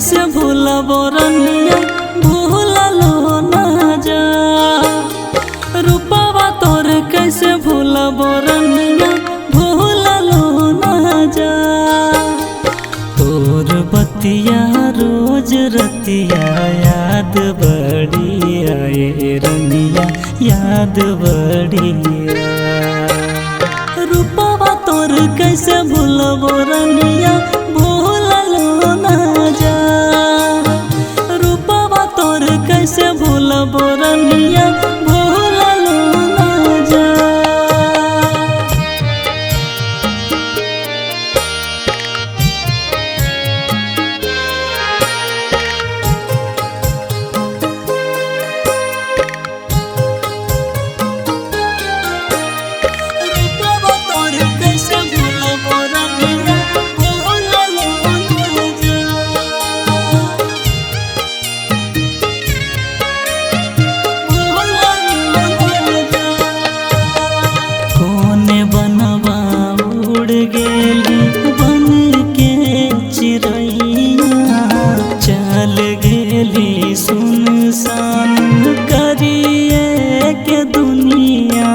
कैसे भूलब रनिया भूललो ना जा। रूपवा तोर कैसे भूलब रनिया भूललो ना जा। तोर बतिया रोज रतिया याद बड़ी आए रनिया याद बड़ी आए। रूपवा तोर कैसे भूलब रनिया भूललो ना जा। रूपवा तोर कैसे भूलब रनिया भूललो ना जा। चल गेली सुनसान करिए के दुनिया।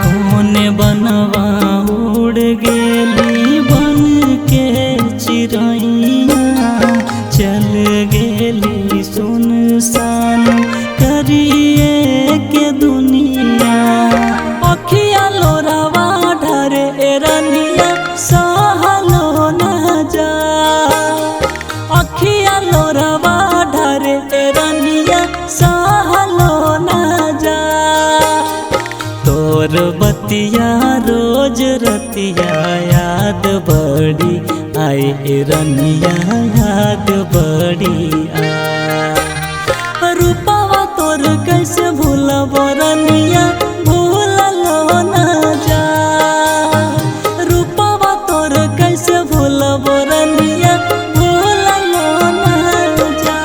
कोने बनवा उड़ गेली बन के चिड़ैया। चल गेली सुनसान करिए के दुनिया। अखिया लोरावा ढरे रनिया सहलो ना जा। अखिया लोरावा ढरे रनिया सहलो ना जा। तोर बतिया रोज रतिया याद बड़ी आए रनिया याद बड़ी आए। रूपवा तोर कैसे भूलब रनिया भूललो ना जा। रूपवा तोर कैसे भूलब रनिया भूललो ना जा।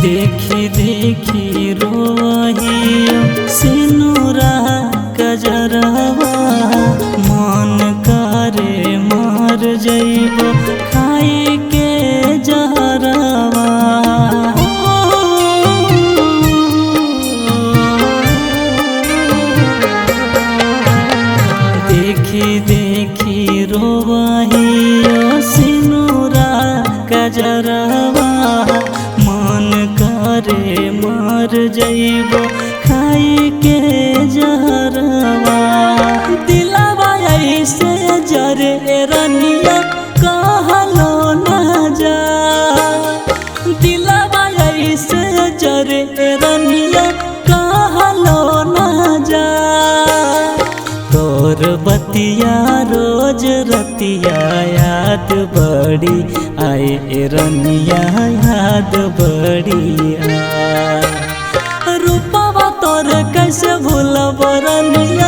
देखी देखी रोहियो सिनुरा कजरवा। मन करे मर जइबो खाए के जहरवा। देखी देखी रोहियो सिनुरा कजरवा। मन करे मर जइबो खाई के जहरवा। दिलवा ऐसे जरे रनिया कहलो ना जा। दिलवा ऐसे जरे रनिया कहलो ना जा। तोर बतिया रोज रतिया याद बड़ी आए रनिया याद बड़ी आए। रूपवा तोर कैसे भूलब रनिया